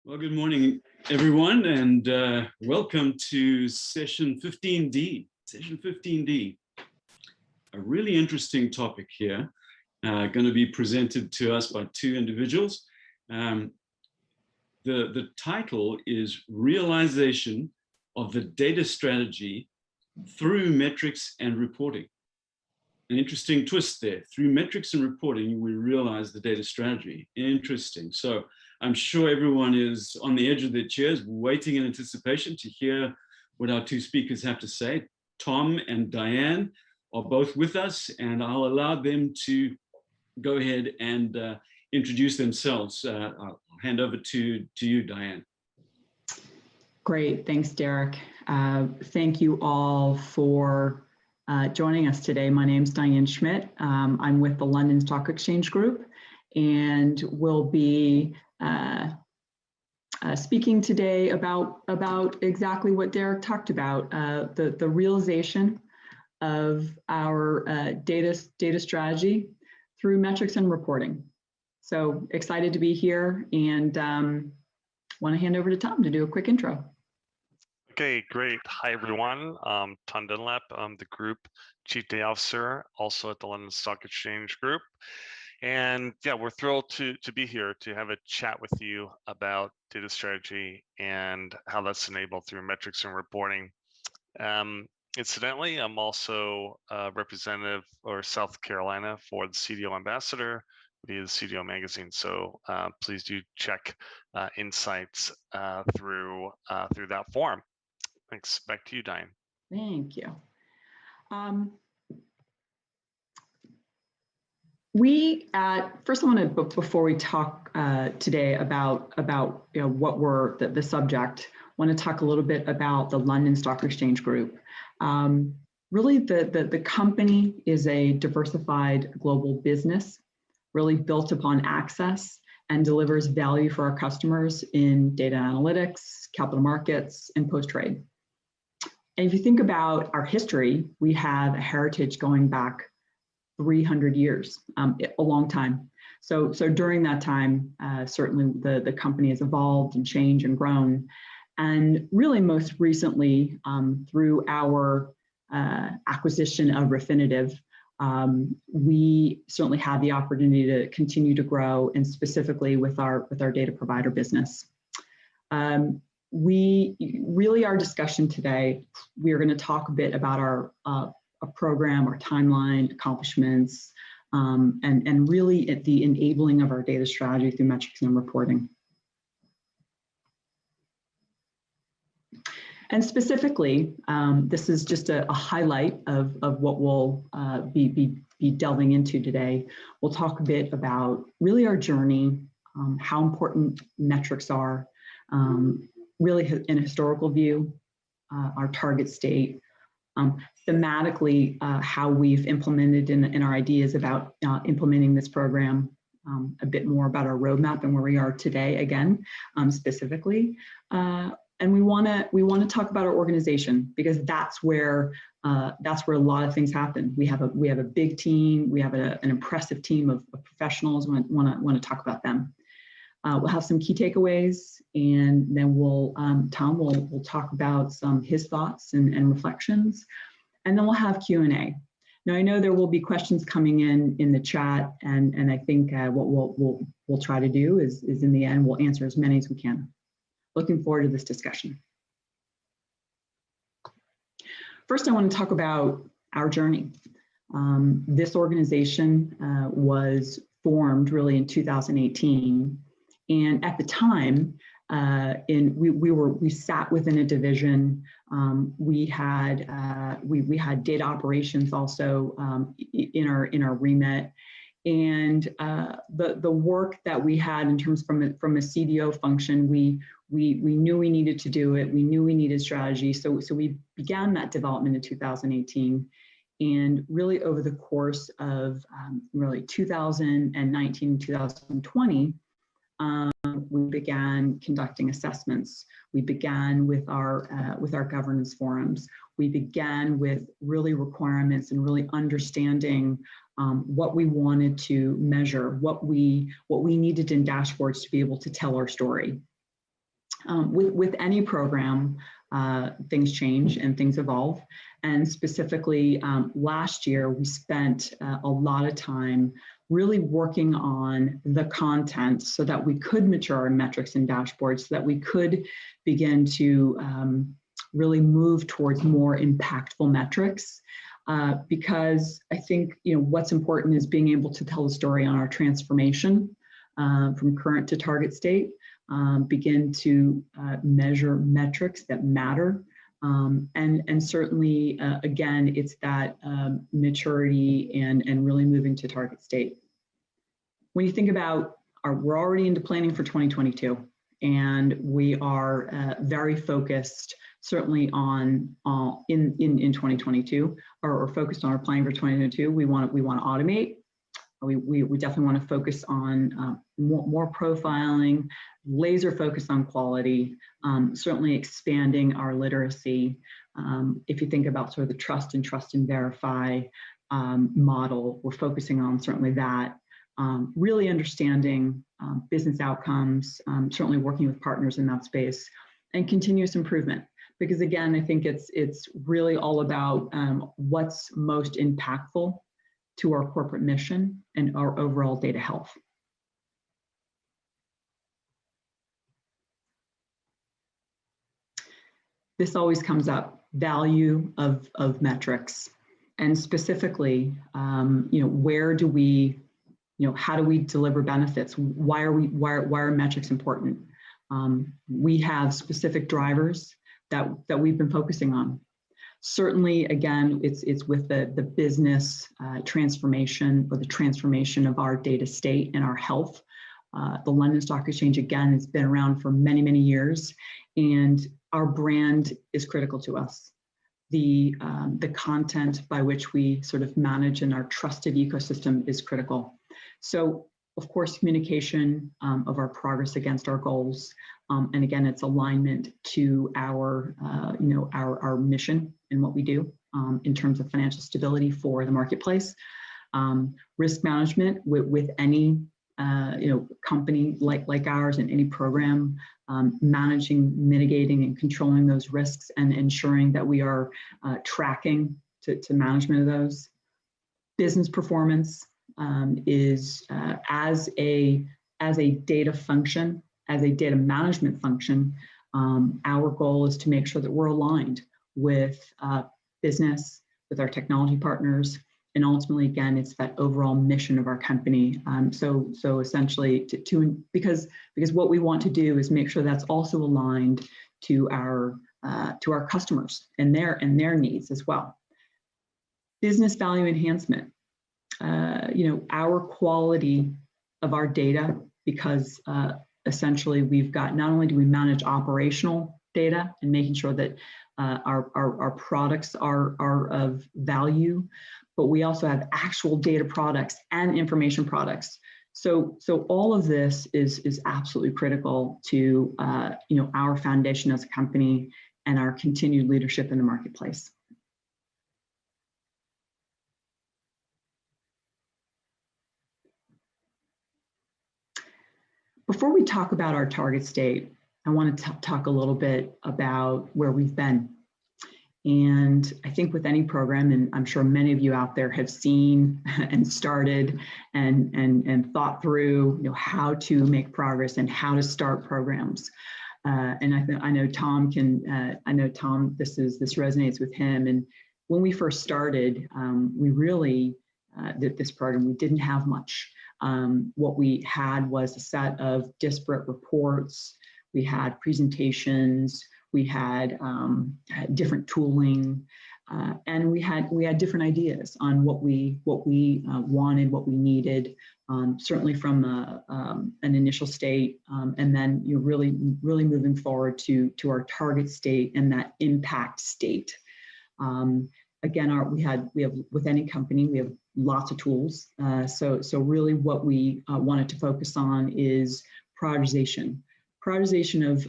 Well, good morning, everyone, and welcome to session 15D. Session 15D, a really interesting topic here, going to be presented to us by two individuals. The title is Realization of the Data Strategy Through Metrics and Reporting. An interesting twist there. Through metrics and reporting, we realize the data strategy. Interesting. So I'm sure everyone is on the edge of their chairs, waiting in anticipation to hear what our two speakers have to say. Tom and Diane are both with us, and I'll allow them to go ahead and introduce themselves. I'll hand over to you, Diane. Great, thanks, Derek. Thank you all for joining us today. My name's Diane Schmidt. I'm with the London Stock Exchange Group, and will be speaking today about exactly what Derek talked about, the realization of our data strategy through metrics and reporting. So excited to be here, and want to hand over to Tom to do a quick intro. Okay, great. Hi, everyone. Tom Dunlap. I'm the Group Chief Data Officer, also at the London Stock Exchange Group. And yeah, we're thrilled to be here to have a chat with you about data strategy and how that's enabled through metrics and reporting. Incidentally, I'm also a representative or South Carolina for the CDO ambassador via the CDO magazine. So please do check insights through that forum. Thanks. Back to you, Diane. Thank you. First, I want to, before we talk today about what we're the subject, want to talk a little bit about the London Stock Exchange Group. Really, the company is a diversified global business, really built upon access and delivers value for our customers in data analytics, capital markets, and post-trade. And if you think about our history, we have a heritage going back 300 years, a long time. So during that time, certainly the company has evolved and changed and grown. And really most recently, through our acquisition of Refinitiv, we certainly had the opportunity to continue to grow, and specifically with our data provider business. Our discussion today, we are going to talk a bit about our program, our timeline, accomplishments, and really at the enabling of our data strategy through metrics and reporting. And specifically, this is just a highlight of what we'll be delving into today. We'll talk a bit about really our journey, how important metrics are, really in a historical view, our target state, thematically, how we've implemented in our ideas about implementing this program, a bit more about our roadmap and where we are today, again, specifically. And we want to talk about our organization, because that's where a lot of things happen. We have a big team. We have an impressive team of professionals. Want to talk about them. We'll have some key takeaways, and then Tom will talk about his thoughts and reflections, and then we'll have Q&A. Now, I know there will be questions coming in the chat, and I think what we'll try to do is in the end we'll answer as many as we can. Looking forward to this discussion. First, I want to talk about our journey. This organization was formed really in 2018. And at the time, we sat within a division. We had data operations also in our remit, and the work that we had in terms from a CDO function, we knew we needed to do it. We knew we needed strategy, so we began that development in 2018. And really over the course of really 2019 and 2020. We began conducting assessments. We began with our governance forums. We began with really requirements and really understanding what we wanted to measure, what we needed in dashboards to be able to tell our story. With any program, things change and things evolve. And specifically last year, we spent a lot of time really working on the content so that we could mature our metrics and dashboards, so that we could begin to really move towards more impactful metrics. Because I think what's important is being able to tell the story on our transformation from current to target state, begin to measure metrics that matter. And certainly, again, it's that maturity and really moving to target state. When you think about we're already into planning for 2022, and we are very focused certainly on in 2022, or focused on our planning for 2022. We want to automate. We definitely want to focus on more profiling, laser focus on quality, certainly expanding our literacy. If you think about sort of the trust and verify model, we're focusing on certainly that. Really understanding business outcomes, certainly working with partners in that space, and continuous improvement. Because again, I think it's really all about what's most impactful to our corporate mission and our overall data health. This always comes up, value of metrics, and specifically, where do we, how do we deliver benefits? Why are metrics important? We have specific drivers that we've been focusing on. Certainly, again, it's with the business transformation, or the transformation of our data state and our health. The London Stock Exchange, again, has been around for many, many years, and our brand is critical to us. The content by which we sort of manage in our trusted ecosystem is critical. So, of course, communication of our progress against our goals, and again, it's alignment to our our mission and what we do in terms of financial stability for the marketplace. Risk management with any company like ours, and any program, managing, mitigating, and controlling those risks, and ensuring that we are tracking to management of those. Business performance is as a data function, as a data management function, our goal is to make sure that we're aligned with business, with our technology partners, and ultimately, again, it's that overall mission of our company. So essentially, because what we want to do is make sure that's also aligned to our customers and their needs as well. Business value enhancement. Our quality of our data, because essentially we've got, not only do we manage operational data and making sure that our products are of value, but we also have actual data products and information products. So all of this is absolutely critical to our foundation as a company and our continued leadership in the marketplace. Before we talk about our target state, I want to talk a little bit about where we've been. And I think with any program, and I'm sure many of you out there have seen and started and thought through how to make progress and how to start programs. And I know Tom this resonates with him. And when we first started, we really did this program, we didn't have much. What we had was a set of disparate reports. We had presentations, we had different tooling, and we had different ideas on what we wanted, what we needed, certainly from an initial state, and then really moving forward to our target state and that impact state. Again, we have with any company, we have lots of tools. So really what we wanted to focus on is prioritization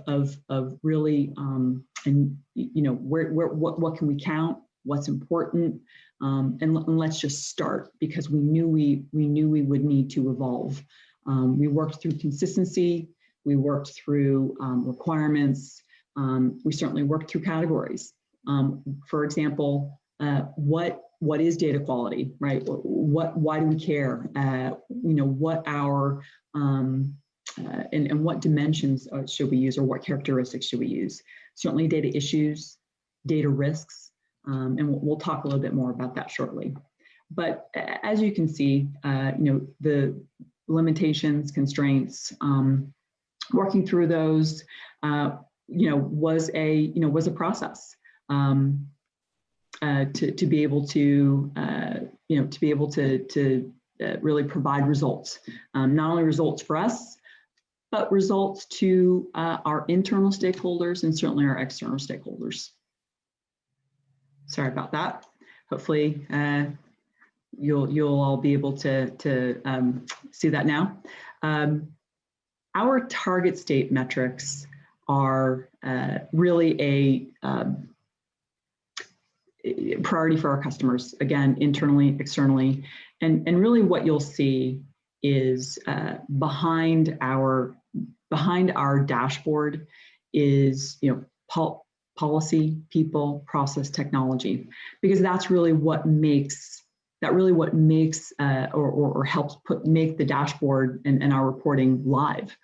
of really, what can we count, what's important, and let's just start, because we knew we would need to evolve. We worked through consistency, We worked through requirements. We certainly worked through categories. For example, what is data quality, right? Why do we care? What our and what dimensions should we use, or what characteristics should we use? Certainly data issues, data risks, and we'll talk a little bit more about that shortly. But as you can see, the limitations, constraints, working through those, was a process to be able to really provide results, not only results for us, but results to our internal stakeholders and certainly our external stakeholders. Sorry about that. Hopefully you'll all be able to see that now. Our target state metrics are really a priority for our customers, again, internally, externally, and really what you'll see is behind our dashboard is policy, people, process, technology, because that's really what makes or helps make the dashboard and our reporting live.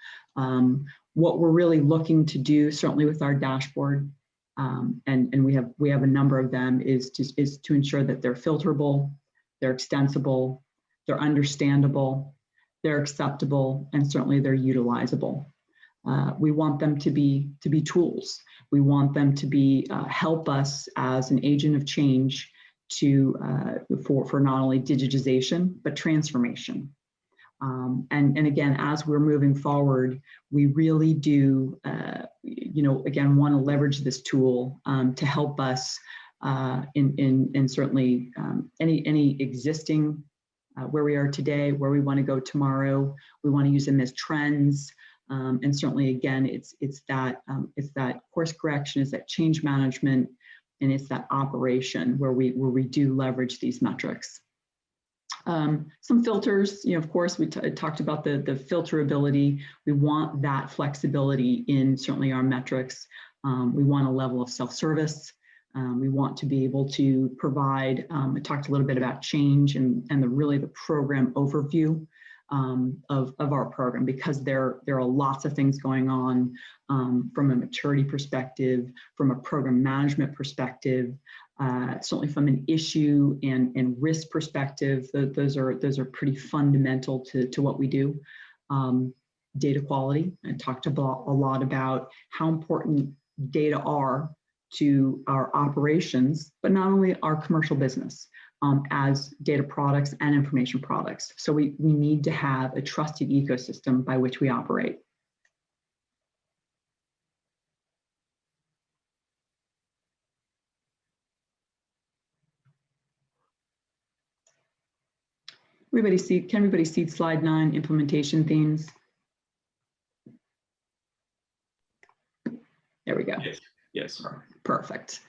What we're really looking to do, certainly with our dashboard, and we have a number of them, is to ensure that they're filterable, they're extensible, they're understandable, they're acceptable, and certainly they're utilizable. We want them to be tools. We want them to be help us as an agent of change for not only digitization but transformation. And again, as we're moving forward, we really do, again, want to leverage this tool to help us in certainly any existing where we are today, where we want to go tomorrow. We want to use them as trends, and certainly, again, it's that course correction, it's that change management, and it's that operation where we do leverage these metrics. Some filters, of course, we talked about the filterability. We want that flexibility in certainly our metrics. We want a level of self-service. We want to be able to provide, I talked a little bit about change and really the program overview of our program, because there are lots of things going on from a maturity perspective, from a program management perspective, certainly from an issue and risk perspective. Those are pretty fundamental to what we do. Data quality, I talked a lot about how important data are to our operations, but not only our commercial business, as data products and information products. So we need to have a trusted ecosystem by which we operate. Can everybody see slide 9, implementation themes? There we go. Yes. Perfect.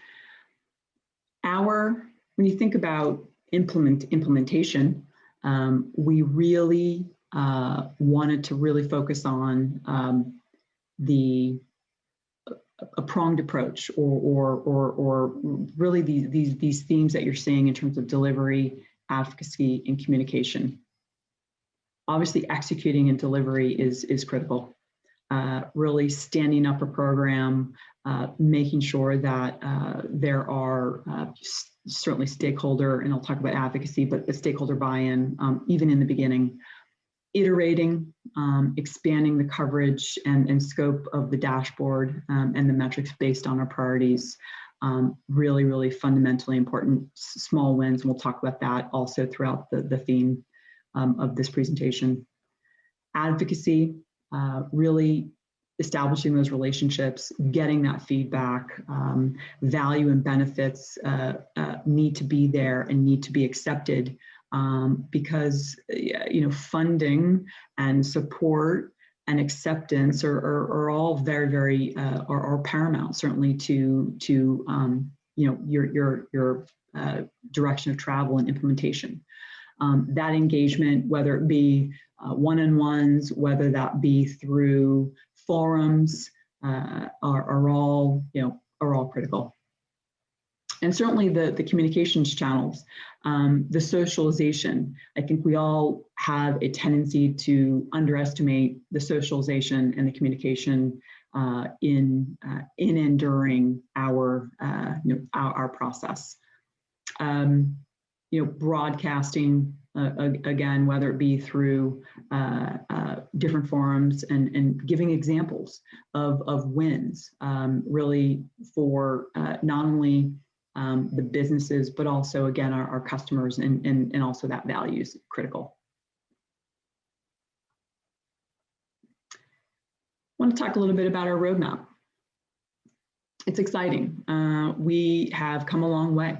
When you think about implementation, we really wanted to really focus on a pronged approach, or really these themes that you're seeing in terms of delivery, advocacy, and communication. Obviously, executing and delivery is critical. Really standing up a program, making sure that there are certainly stakeholder, and I'll talk about advocacy, but the stakeholder buy-in, even in the beginning, iterating, expanding the coverage and scope of the dashboard and the metrics based on our priorities. Really, really fundamentally important. Small wins, and we'll talk about that also throughout the theme of this presentation. Advocacy, really establishing those relationships, getting that feedback, value and benefits need to be there and need to be accepted, because funding and support and acceptance are all very, very are paramount, certainly to your direction of travel and implementation. That engagement, whether it be one-on-ones, whether that be through forums are all, are all critical. And certainly the communications channels, the socialization. I think we all have a tendency to underestimate the socialization and the communication in and during our process. Broadcasting, again, whether it be through different forums and giving examples of wins, really for not only the businesses, but also, again, our customers, and also that value is critical. I want to talk a little bit about our roadmap. It's exciting. We have come a long way.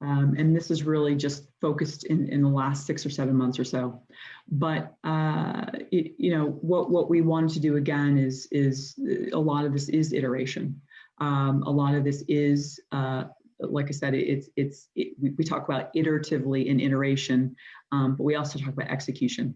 And this is really just focused in the last 6 or 7 months or so. But what we wanted to do again is a lot of this is iteration. A lot of this is, like I said, we talk about iteratively in iteration, but we also talk about execution.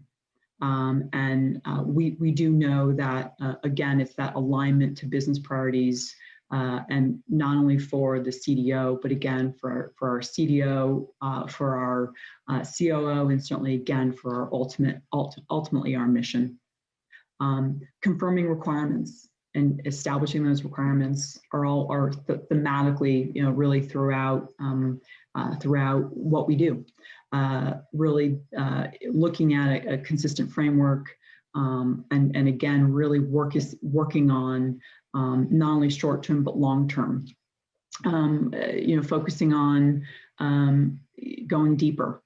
We do know that again, it's that alignment to business priorities. And not only for the CDO, but again, for our CDO, for our COO, and certainly again, for our ultimately our mission. Confirming requirements and establishing those requirements are thematically, really throughout what we do. Really looking at a consistent framework, and again, really working on not only short-term, but long-term. Focusing on going deeper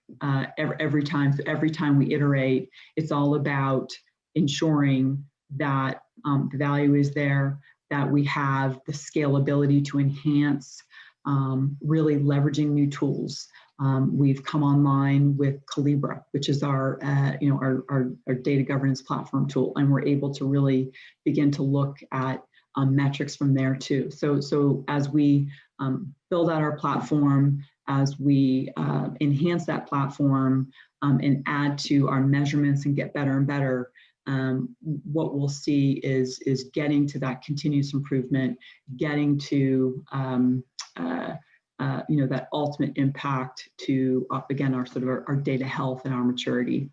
every time. So every time we iterate, it's all about ensuring that the value is there, that we have the scalability to enhance, really leveraging new tools. We've come online with Calibra, which is our data governance platform tool, and we're able to really begin to look at metrics from there too. So as we build out our platform, as we enhance that platform and add to our measurements and get better and better, what we'll see is getting to that continuous improvement, getting to that ultimate impact to again our our data health and our maturity.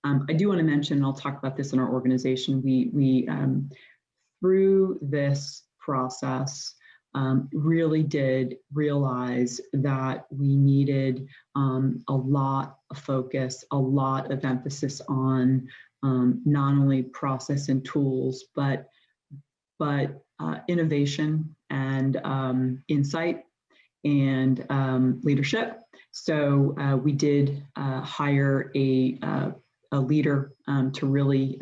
I do want to mention, and I'll talk about this in our organization. We through this process, really did realize that we needed a lot of focus, a lot of emphasis on not only process and tools, but innovation and insight and leadership. So we did hire a leader to really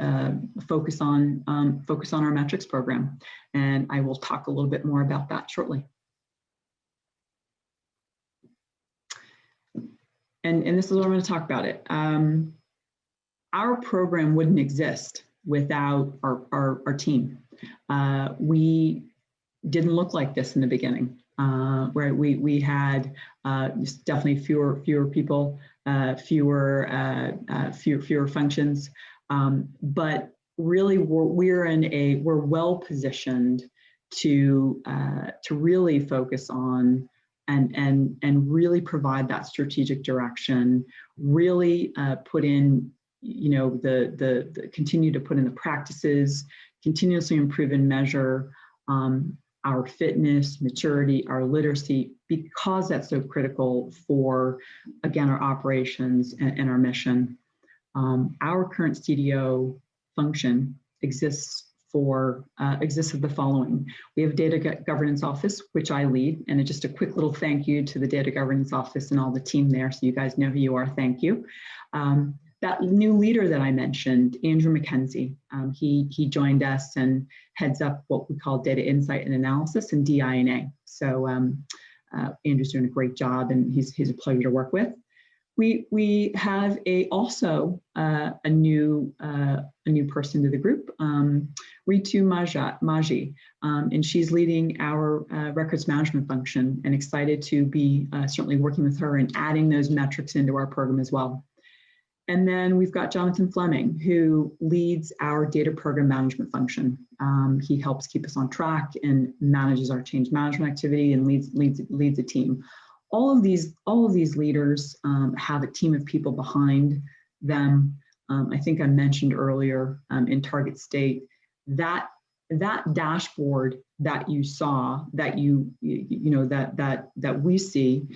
focus on our metrics program, and I will talk a little bit more about that shortly. And this is what I'm going to talk about it. Our program wouldn't exist without our team. We didn't look like this in the beginning. Right, we had definitely fewer people, fewer functions, but really we're well positioned to really focus on and really provide that strategic direction. Really put in the continue to put in the practices, continuously improve and measure our fitness, maturity, our literacy, because that's so critical for, again, our operations and our mission. Our current CDO function exists of the following. We have a data governance office, which I lead, and just a quick little thank you to the data governance office and all the team there, so you guys know who you are. Thank you. That new leader that I mentioned, Andrew McKenzie, he joined us and heads up what we call data insight and analysis and DI&A. So Andrew's doing a great job, and he's a pleasure to work with. We have also a new person to the group, Ritu Maji, and she's leading our records management function, and excited to be certainly working with her and adding those metrics into our program as well. And then we've got Jonathan Fleming, who leads our data program management function. He helps keep us on track and manages our change management activity and leads a team. All of these leaders have a team of people behind them. I think I mentioned earlier in target state that dashboard that you saw, that that we see,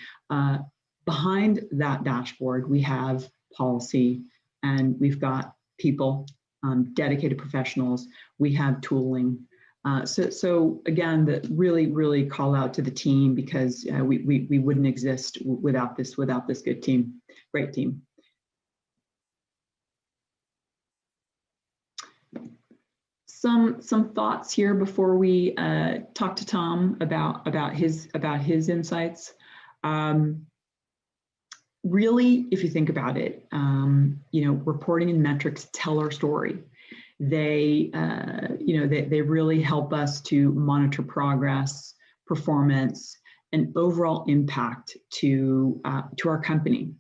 behind that dashboard we have policy, and we've got people, dedicated professionals. We have tooling. So again, really call out to the team, because we wouldn't exist without this good team, great team. Some thoughts here before we talk to Tom about his insights. Really, if you think about it, reporting and metrics tell our story. They really help us to monitor progress, performance, and overall impact to our company.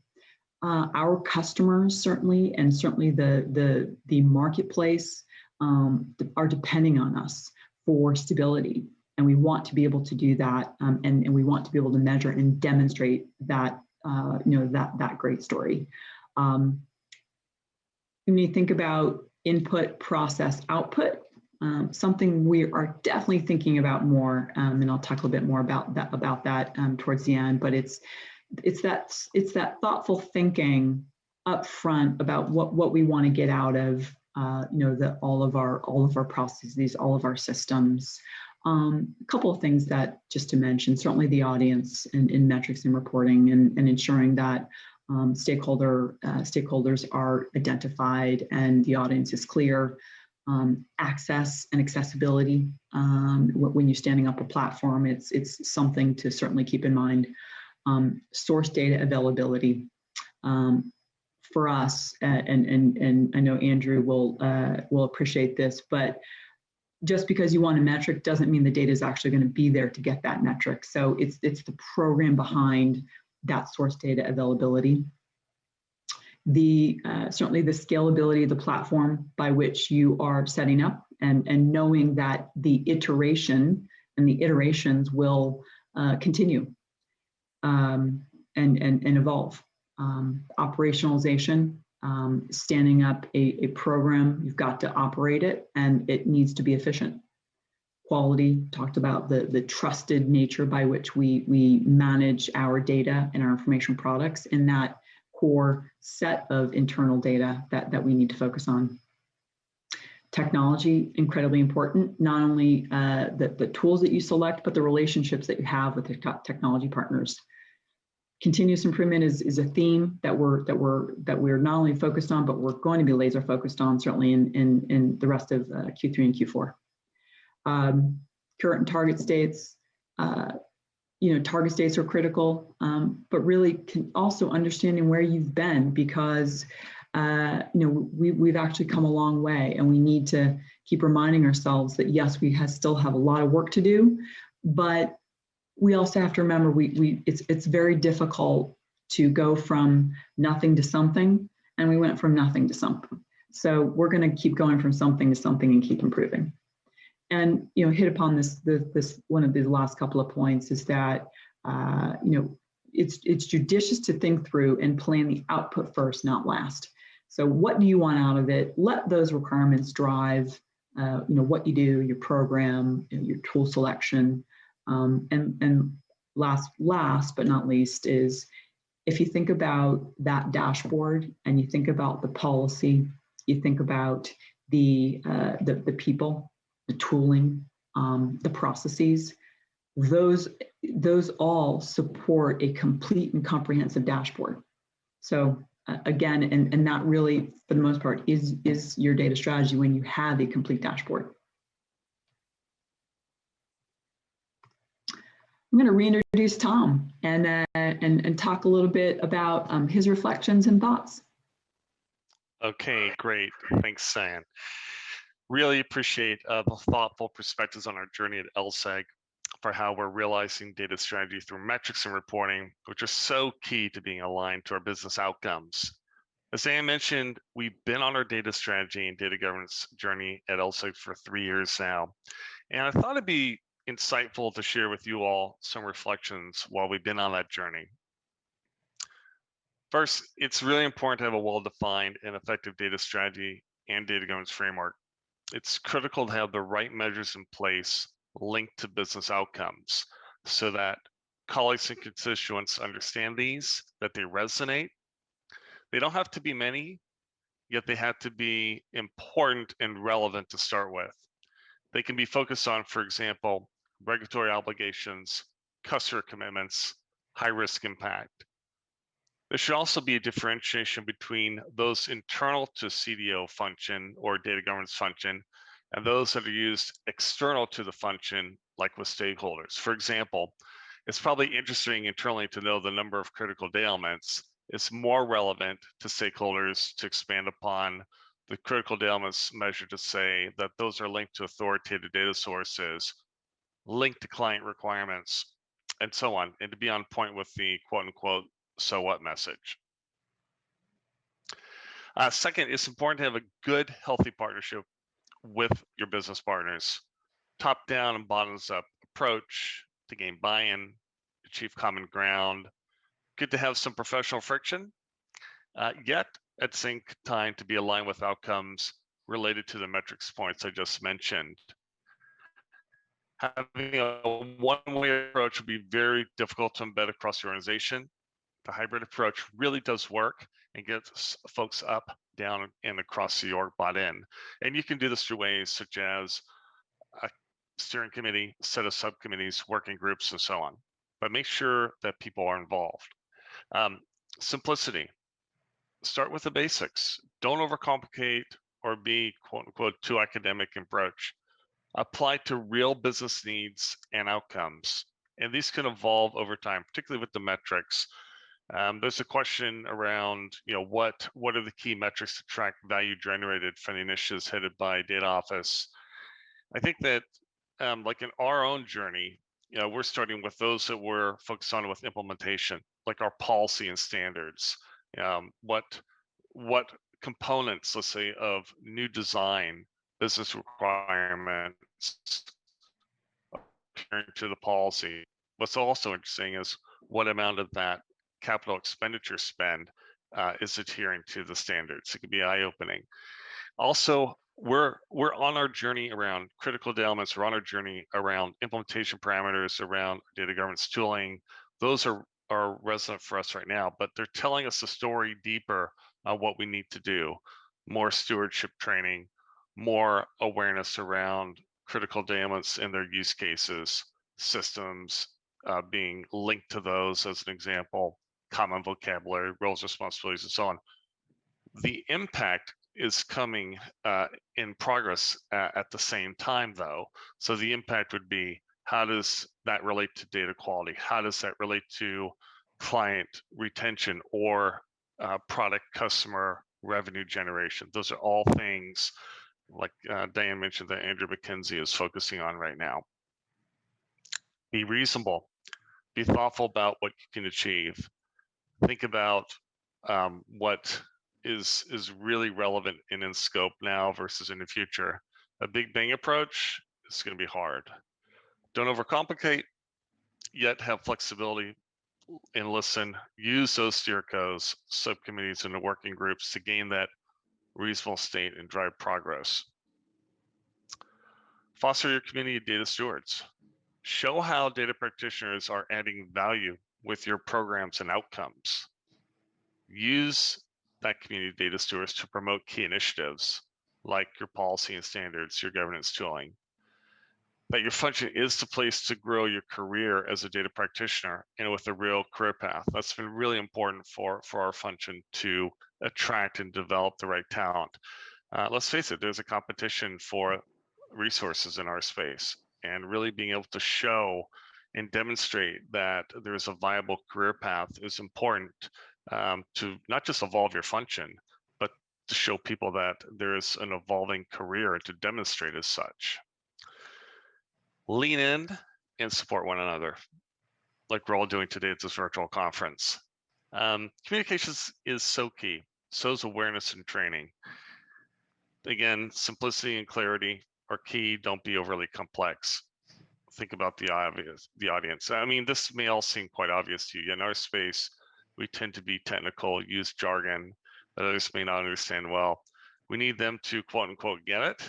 Our customers certainly the marketplace are depending on us for stability, and we want to be able to do that, and we want to be able to measure and demonstrate that that great story. When you think about input, process, output, something we are definitely thinking about more, and I'll talk a little bit more about that towards the end. But it's that thoughtful thinking up front about what we want to get out of all of our processes, all of our systems. A couple of things that just to mention, certainly the audience in metrics and reporting, and ensuring that stakeholders are identified and the audience is clear. Access and accessibility. When you're standing up a platform, it's something to certainly keep in mind. Source data availability. For us, and I know Andrew will appreciate this, but just because you want a metric doesn't mean the data is actually going to be there to get that metric. So it's the program behind that source data availability. Certainly the scalability of the platform by which you are setting up, and knowing that the iteration and the iterations will continue and evolve. Operationalization. Standing up a program, you've got to operate it, and it needs to be efficient. Quality, talked about the trusted nature by which we manage our data and our information products in that core set of internal data that we need to focus on. Technology, incredibly important, not only the tools that you select, but the relationships that you have with the technology partners. Continuous improvement is a theme that we're not only focused on, but we're going to be laser focused on, certainly in the rest of Q3 and Q4. Current and target states, target states are critical, but really also understanding where you've been, because we've actually come a long way, and we need to keep reminding ourselves that yes, we still have a lot of work to do, but we also have to remember it's very difficult to go from nothing to something, and we went from nothing to something. So we're going to keep going from something to something and keep improving. And hit upon this one of the last couple of points is that it's judicious to think through and plan the output first, not last. So what do you want out of it? Let those requirements drive what you do, your program, your tool selection. And last but not least is, if you think about that dashboard and you think about the policy, you think about the people, the tooling, the processes, those all support a complete and comprehensive dashboard. So again, and that really, for the most part, is your data strategy when you have a complete dashboard. I'm going to reintroduce Tom and talk a little bit about his reflections and thoughts. Okay, great. Thanks, Diane. Really appreciate the thoughtful perspectives on our journey at LSEG for how we're realizing data strategy through metrics and reporting, which are so key to being aligned to our business outcomes. As Diane mentioned, we've been on our data strategy and data governance journey at LSEG for 3 years now. And I thought it'd be insightful to share with you all some reflections while we've been on that journey. First, it's really important to have a well-defined and effective data strategy and data governance framework. It's critical to have the right measures in place linked to business outcomes so that colleagues and constituents understand these, that they resonate. They don't have to be many, yet they have to be important and relevant to start with. They can be focused on, for example, regulatory obligations, customer commitments, high risk impact. There should also be a differentiation between those internal to CDO function or data governance function and those that are used external to the function, like with stakeholders. For example, it's probably interesting internally to know the number of critical data elements. It's more relevant to stakeholders to expand upon the critical data elements measure to say that those are linked to authoritative data sources, linked to client requirements, and so on, and to be on point with the quote unquote so what message. Second, it's important to have a good, healthy partnership with your business partners. Top down and bottoms up approach to gain buy-in, achieve common ground. Good to have some professional friction, yet at the same time to be aligned with outcomes related to the metrics points I just mentioned. Having a one-way approach would be very difficult to embed across the organization. The hybrid approach really does work and gets folks up, down, and across the org bought in. And you can do this through ways such as a steering committee, set of subcommittees, working groups, and so on. But make sure that people are involved. Simplicity. Start with the basics. Don't overcomplicate or be quote unquote too academic approach. Apply to real business needs and outcomes. And these can evolve over time, particularly with the metrics. There's a question around, what are the key metrics to track value generated from the initiatives headed by data office? I think that, like in our own journey, we're starting with those that we're focused on with implementation, like our policy and standards. What components, let's say, of new design, business requirements appearing to the policy. What's also interesting is what amount of that capital expenditure spend is adhering to the standards. It can be eye-opening. Also, we're on our journey around critical data elements. We're on our journey around implementation parameters, around data governance tooling. Those are resonant for us right now, but they're telling us a story deeper on what we need to do. More stewardship training, more awareness around critical data elements and their use cases, systems being linked to those as an example, common vocabulary, roles, responsibilities, and so on. The impact is coming in progress at the same time, though. So the impact would be, how does that relate to data quality? How does that relate to client retention or product customer revenue generation? Those are all things, like Diane mentioned, that Andrew McKenzie is focusing on right now. Be reasonable. Be thoughtful about what you can achieve. Think about what is really relevant and in scope now versus in the future. A big bang approach is going to be hard. Don't overcomplicate, yet have flexibility and listen. Use those steercos, subcommittees, and the working groups to gain that reasonable state and drive progress. Foster your community of data stewards. Show how data practitioners are adding value with your programs and outcomes. Use that community of data stewards to promote key initiatives like your policy and standards, your governance tooling. That your function is the place to grow your career as a data practitioner and with a real career path. That's been really important for our function to attract and develop the right talent. Let's face it, there's a competition for resources in our space, and really being able to show and demonstrate that there's a viable career path is important to not just evolve your function, but to show people that there is an evolving career and to demonstrate as such. Lean in and support one another, like we're all doing today at this virtual conference. Communications is so key. so is awareness and training. Again, simplicity and clarity are key. Don't be overly complex. Think about the audience. I mean, this may all seem quite obvious to you. In our space, we tend to be technical, use jargon that others may not understand well. We need them to quote unquote get it,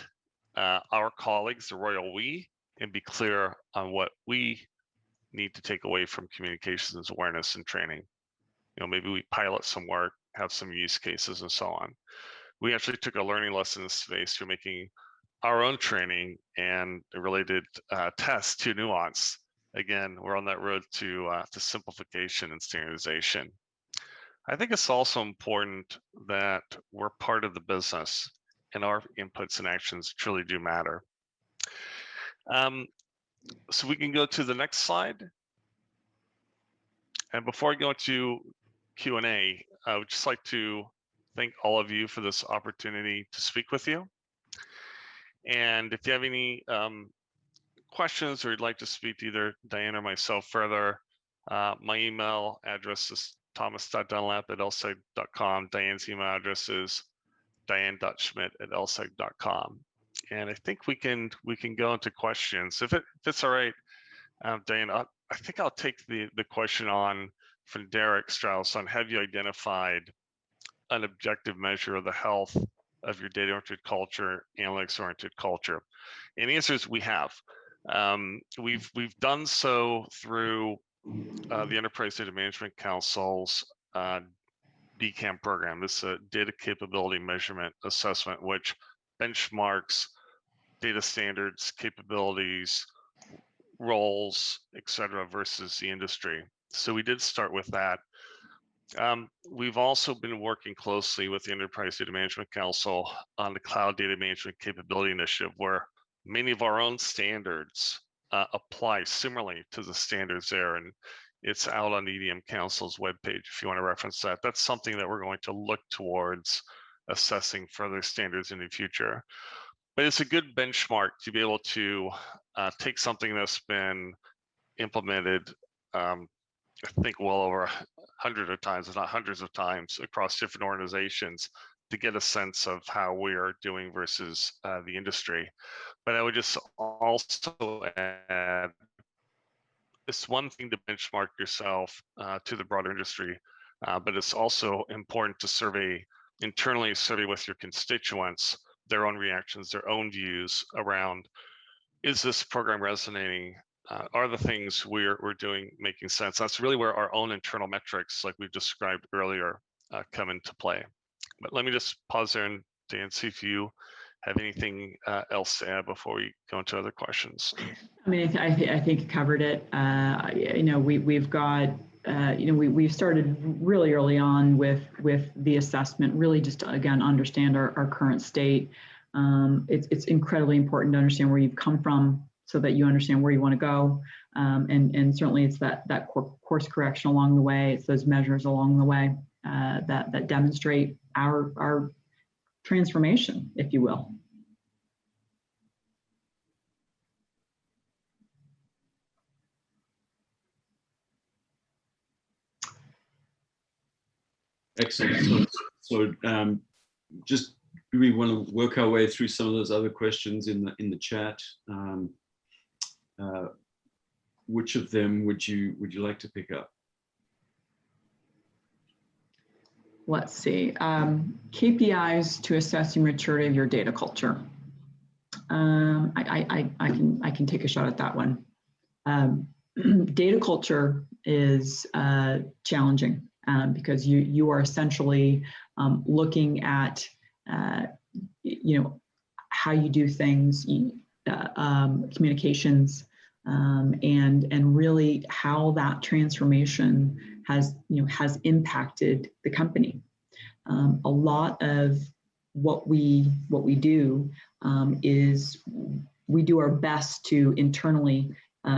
our colleagues, the royal we, and be clear on what we need to take away from communications awareness and training. You know, maybe we pilot some work, have some use cases and so on. We actually took a learning lesson in this space through making our own training and related tests to nuance. Again, we're on that road to simplification and standardization. I think it's also important that we're part of the business and our inputs and actions truly do matter. So we can go to the next slide. And before I go into Q&A, I would just like to thank all of you for this opportunity to speak with you. And if you have any questions or you'd like to speak to either Diane or myself further, my email address is thomas.dunlap@lseg.com. Diane's email address is diane.schmidt@lseg.com. And I think we can go into questions. If it's all right, Diane, I think I'll take the question on from Derek Strauss on have you identified an objective measure of the health of your data-oriented culture, analytics-oriented culture? And the answer is we have. We've done so through the Enterprise Data Management Council's DCAM program. This is a data capability measurement assessment, which benchmarks data standards, capabilities, roles, et cetera, versus the industry. So we did start with that. We've also been working closely with the Enterprise Data Management Council on the Cloud Data Management Capability Initiative, where many of our own standards apply similarly to the standards there. And it's out on the EDM Council's webpage if you want to reference that. That's something that we're going to look towards assessing further standards in the future. But it's a good benchmark to be able to take something that's been implemented, I think well over 100 of times, if not hundreds of times across different organizations to get a sense of how we are doing versus the industry. But I would just also add, it's one thing to benchmark yourself to the broader industry, but it's also important to internally survey with your constituents, their own reactions, their own views around, is this program resonating? Are the things we're doing making sense? That's really where our own internal metrics, like we described earlier, come into play. But let me just pause there and Dan, see if you have anything else to add before we go into other questions. I mean, I think you covered it. You know, we've got, you know, we've started really early on with the assessment, really just to, again, understand our current state. It's incredibly important to understand where you've come from so that you understand where you want to go. And certainly it's that course correction along the way. It's those measures along the way that demonstrate our transformation, if you will. Excellent. So just do we want to work our way through some of those other questions in the chat? Which of them would you like to pick up? Let's see. KPIs to assess the maturity of your data culture. I can take a shot at that one. Data culture is challenging because you are essentially looking at you know, how you do things, communications, and really how that transformation has impacted the company. A lot of what we do is we do our best to internally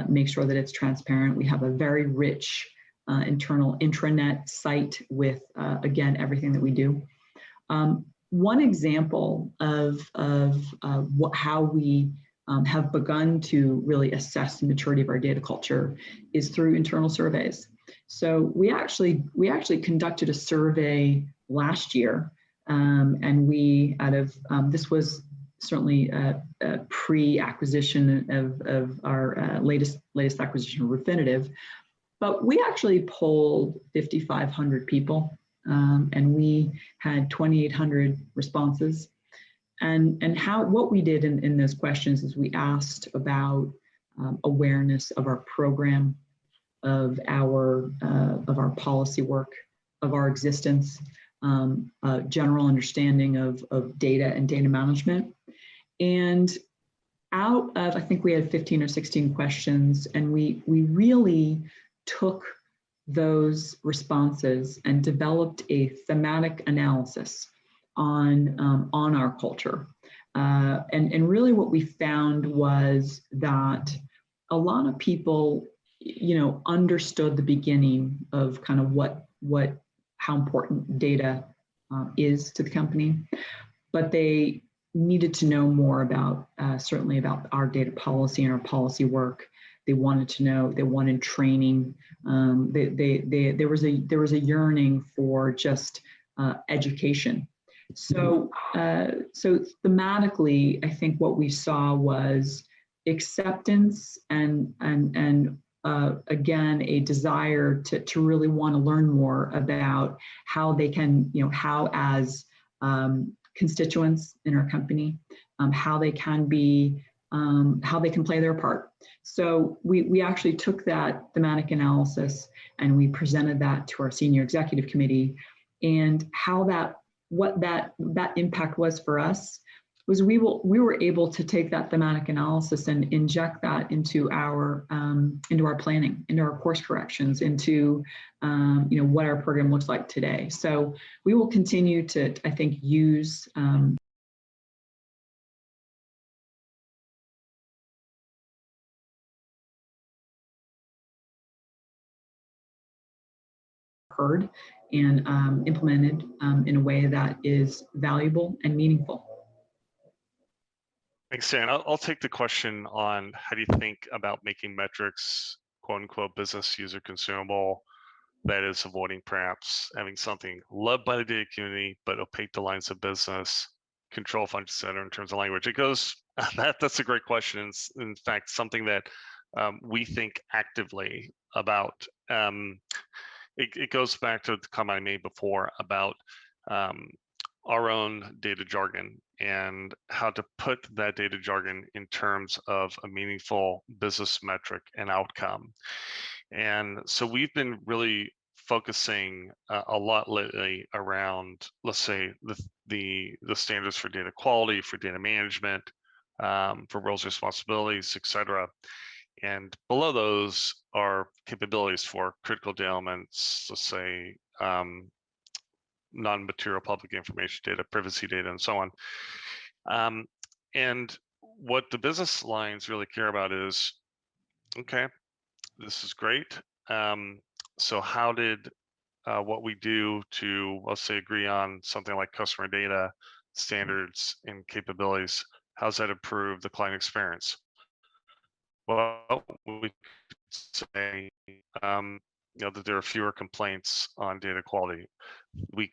make sure that it's transparent. We have a very rich internal intranet site with again everything that we do. One example of how we have begun to really assess the maturity of our data culture is through internal surveys. So we actually conducted a survey last year. And we, this was certainly a pre-acquisition of our latest acquisition, Refinitiv, but we actually polled 5,500 people, and we had 2,800 responses. And what we did in those questions is we asked about awareness of our program, of our policy work, of our existence, general understanding of data and data management. And out of, I think we had 15 or 16 questions, and we really took those responses and developed a thematic analysis on our culture. And really what we found was that a lot of people, understood the beginning of kind of how important data is to the company, but they needed to know more about, certainly about our data policy and our policy work. They wanted to know, they wanted training. There was a yearning for just education. So thematically, I think what we saw was acceptance and again, a desire to really want to learn more about how they can, how as constituents in our company, how they can be, how they can play their part. So we actually took that thematic analysis and we presented that to our senior executive committee, and what that impact was for us was we were able to take that thematic analysis and inject that into our planning, into our course corrections, into what our program looks like today. So we will continue to, I think, use heard and implemented in a way that is valuable and meaningful. Thanks, Dan. I'll take the question on how do you think about making metrics, quote unquote, business user consumable, that is avoiding perhaps having something loved by the data community, but opaque to lines of business, control function center in terms of language. It goes, that's a great question. It's in fact something that we think actively about. It goes back to the comment I made before about our own data jargon and how to put that data jargon in terms of a meaningful business metric and outcome. And so we've been really focusing a lot lately around, let's say, the standards for data quality, for data management, for roles, responsibilities, et cetera. And below those are capabilities for critical data elements, let's say, non-material public information data, privacy data, and so on. And what the business lines really care about is, okay, this is great. So how did what we do to, let's say, agree on something like customer data standards and capabilities, how's that improve the client experience? Well, we could say, that there are fewer complaints on data quality. We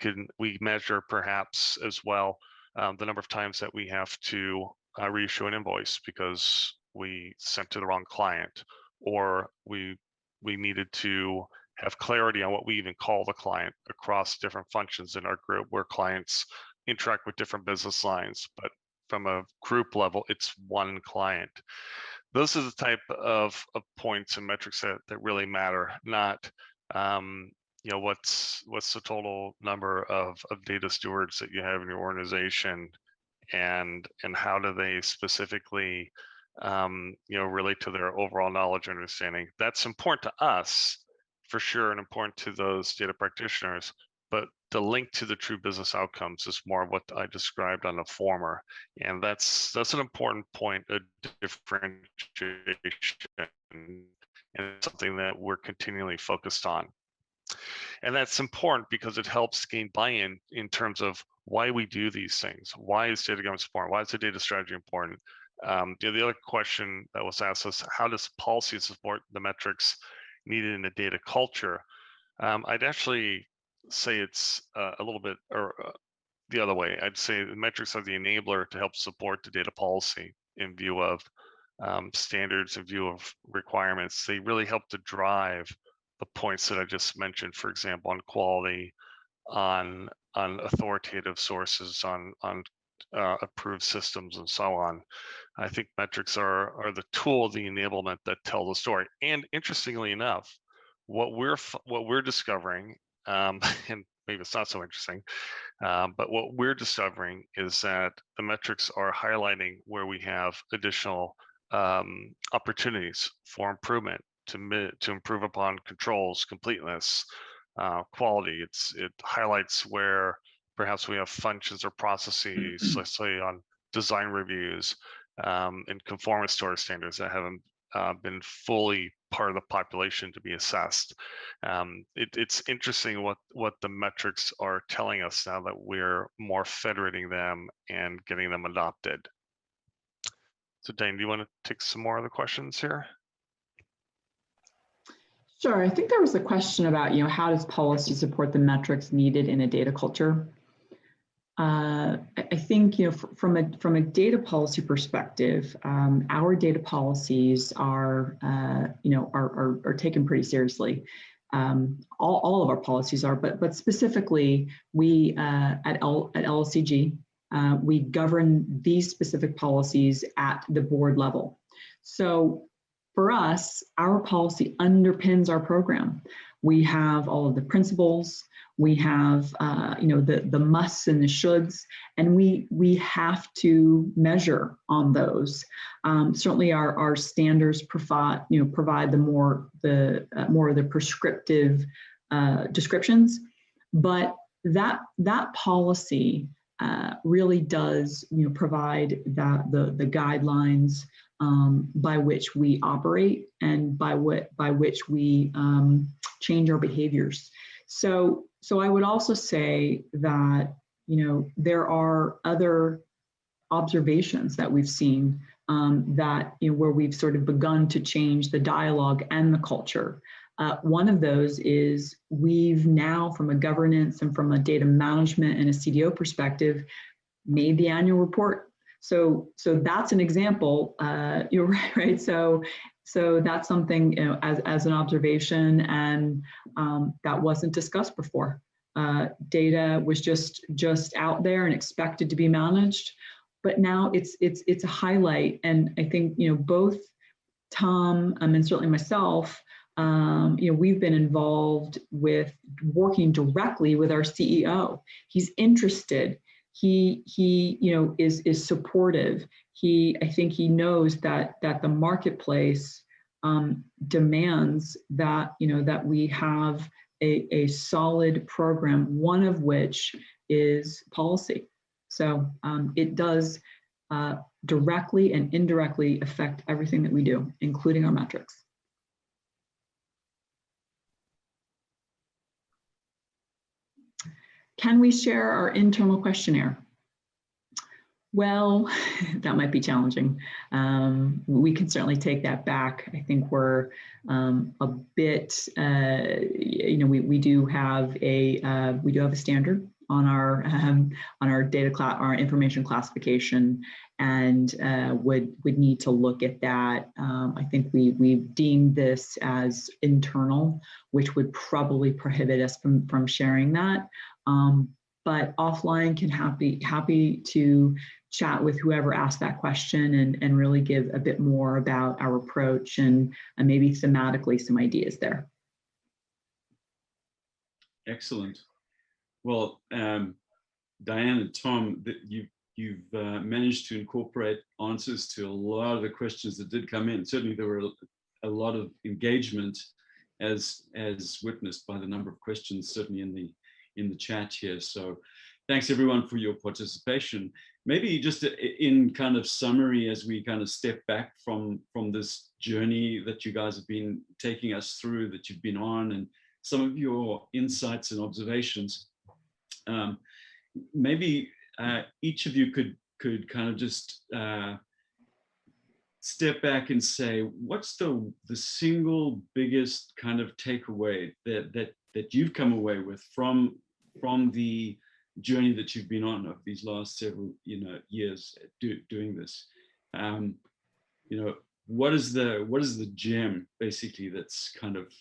measure perhaps as well the number of times that we have to reissue an invoice because we sent to the wrong client, or we needed to have clarity on what we even call the client across different functions in our group, where clients interact with different business lines, but from a group level, it's one client. Those are the type of points and metrics that really matter, not what's the total number of data stewards that you have in your organization, and how do they specifically relate to their overall knowledge and understanding. That's important to us for sure, and important to those data practitioners, but the link to the true business outcomes is more of what I described on the former. And that's an important point of differentiation, and it's something that we're continually focused on. And that's important because it helps gain buy-in in terms of why we do these things. Why is data governance important? Why is the data strategy important? The other question that was asked is, how does policy support the metrics needed in a data culture? I'd actually say it's a little bit or the other way. I'd say the metrics are the enabler to help support the data policy in view of standards, in view of requirements. They really help to drive the points that I just mentioned, for example, on quality, on authoritative sources, on approved systems, and so on. I think metrics are the tool, the enablement that tell the story. And interestingly enough, what we're discovering, and maybe it's not so interesting, but what we're discovering is that the metrics are highlighting where we have additional opportunities for improvement to improve upon controls, completeness, quality. It highlights where perhaps we have functions or processes, let's say on design reviews and conformance to our standards that haven't been fully part of the population to be assessed. It's interesting what the metrics are telling us now that we're more federating them and getting them adopted. So Diane, do you want to take some more of the questions here? Sure. I think there was a question about, how does policy support the metrics needed in a data culture? I think, from a data policy perspective, our data policies are taken pretty seriously. All of our policies are, but specifically, we at LSEG, we govern these specific policies at the board level. So for us, our policy underpins our program. We have all of the principles, we have the musts and the shoulds, and we have to measure on those. Certainly, our standards provide the more of the prescriptive descriptions, but that policy really does provide the guidelines by which we operate and by which we change our behaviors. So I would also say that there are other observations that we've seen that where we've sort of begun to change the dialogue and the culture. One of those is we've now, from a governance and from a data management and a CDO perspective, made the annual report. So that's an example. You're right. So that's something as an observation, and that wasn't discussed before. Data was just out there and expected to be managed, but now it's a highlight. And I think both Tom and certainly myself, we've been involved with working directly with our CEO. He's interested. He is supportive. I think he knows that the marketplace demands that that we have a solid program, one of which is policy. So it does directly and indirectly affect everything that we do, including our metrics. Can we share our internal questionnaire? Well, that might be challenging. We can certainly take that back. I think we're a bit, we do have a standard on our data our information classification, and would need to look at that. I think we've deemed this as internal, which would probably prohibit us from sharing that. But offline can happy to chat with whoever asked that question and really give a bit more about our approach and maybe thematically some ideas there. Excellent. Well, Diane and Tom, you've managed to incorporate answers to a lot of the questions that did come in. Certainly there were a lot of engagement as witnessed by the number of questions, certainly in the chat here. So thanks everyone for your participation. Maybe just in kind of summary, as we kind of step back from this journey that you guys have been taking us through, that you've been on, and some of your insights and observations, maybe each of you could kind of just step back and say, what's the single biggest kind of takeaway that that you've come away with from the journey that you've been on of these last several years doing this. What is the gem basically that's kind of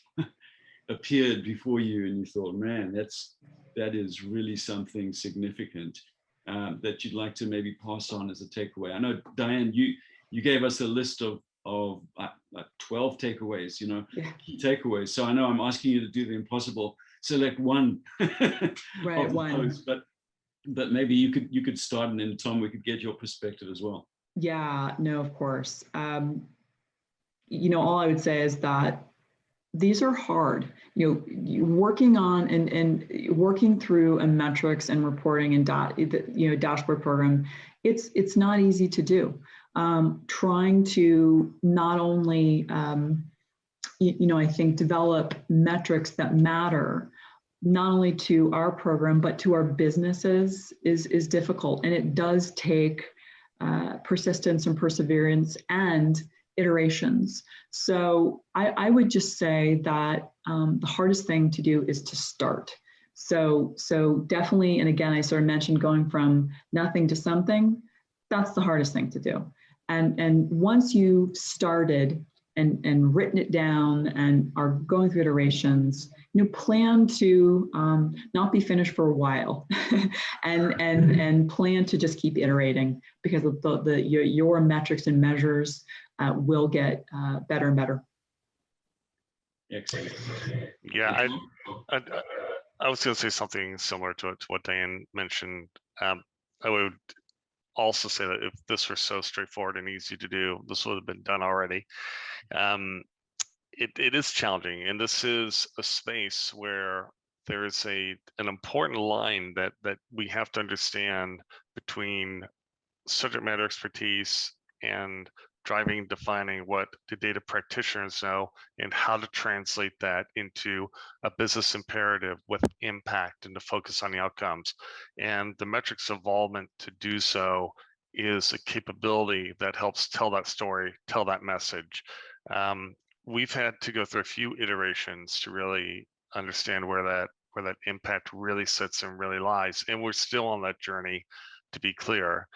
appeared before you and you thought, man, that is really something significant that you'd like to maybe pass on as a takeaway? I know, Diane, you gave us a list of 12 takeaways, key takeaways. So I know I'm asking you to do the impossible, select one. Right, one. But maybe you could start, and then Tom, we could get your perspective as well. Yeah, no, of course. All I would say is that these are hard. Working on and working through a metrics and reporting and dashboard program, it's not easy to do. Trying to not only I think develop metrics that matter not only to our program but to our businesses is difficult, and it does take persistence and perseverance and iterations. So I would just say that the hardest thing to do is to start. So definitely, and again, I sort of mentioned going from nothing to something. That's the hardest thing to do. And once you've started and written it down and are going through iterations, plan to not be finished for a while, and plan to just keep iterating, because your metrics and measures will get better and better. Excellent. Yeah, I was going to say something similar to what Diane mentioned. I would also say that if this were so straightforward and easy to do, this would have been done already. It is challenging, and this is a space where there is an important line that we have to understand between subject matter expertise and driving, defining what the data practitioners know and how to translate that into a business imperative with impact and to focus on the outcomes. And the metrics involvement to do so is a capability that helps tell that story, tell that message. We've had to go through a few iterations to really understand where that impact really sits and really lies. And we're still on that journey, to be clear.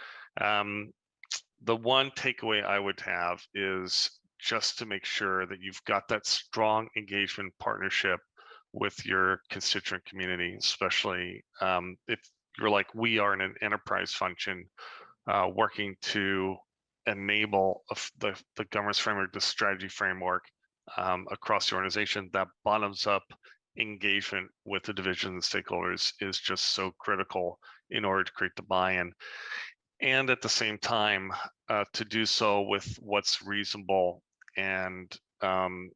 The one takeaway I would have is just to make sure that you've got that strong engagement partnership with your constituent community, especially if you're like we are in an enterprise function, working to enable the governance framework, the strategy framework across the organization. That bottoms up engagement with the division and stakeholders is just so critical in order to create the buy-in. And at the same time, to do so with what's reasonable and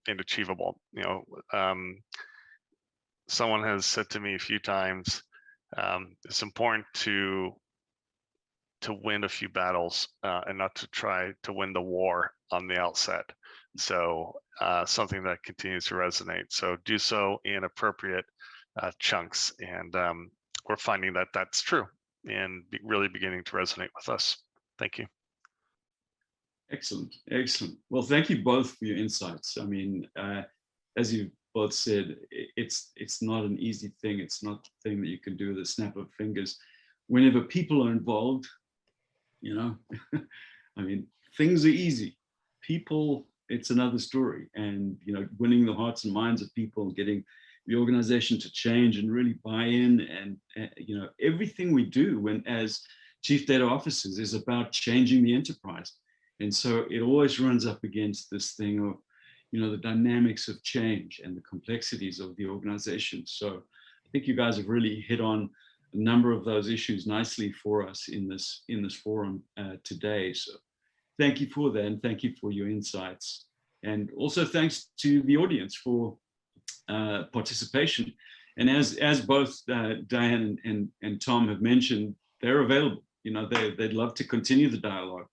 achievable. Someone has said to me a few times, it's important to win a few battles and not to try to win the war on the outset. So something that continues to resonate. So do so in appropriate chunks, and we're finding that that's true and really beginning to resonate with us. Thank you. Excellent. Well, thank you both for your insights. I mean, as you both said, it's not an easy thing. It's not a thing that you can do with a snap of fingers. Whenever people are involved, I mean, things are easy. People, it's another story. And, winning the hearts and minds of people, getting the organization to change and really buy in, and everything we do as chief data officers is about changing the enterprise. And so it always runs up against this thing of, the dynamics of change and the complexities of the organization. So I think you guys have really hit on a number of those issues nicely for us in this forum today. So thank you for that, and thank you for your insights. And also thanks to the audience for participation. And as both Diane and Tom have mentioned, they're available. They'd love to continue the dialogue.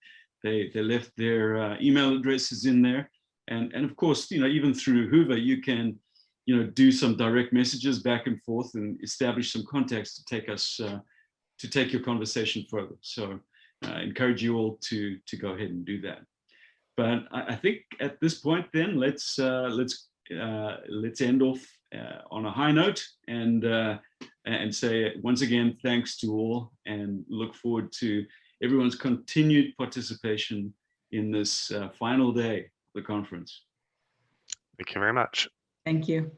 They left their email addresses in there, and of course, even through Hoover, you can do some direct messages back and forth and establish some context to take your conversation further. So I encourage you all to go ahead and do that. But I think at this point, then let's end off on a high note and say once again, thanks to all, and look forward to everyone's continued participation in this final day of the conference. Thank you very much. Thank you.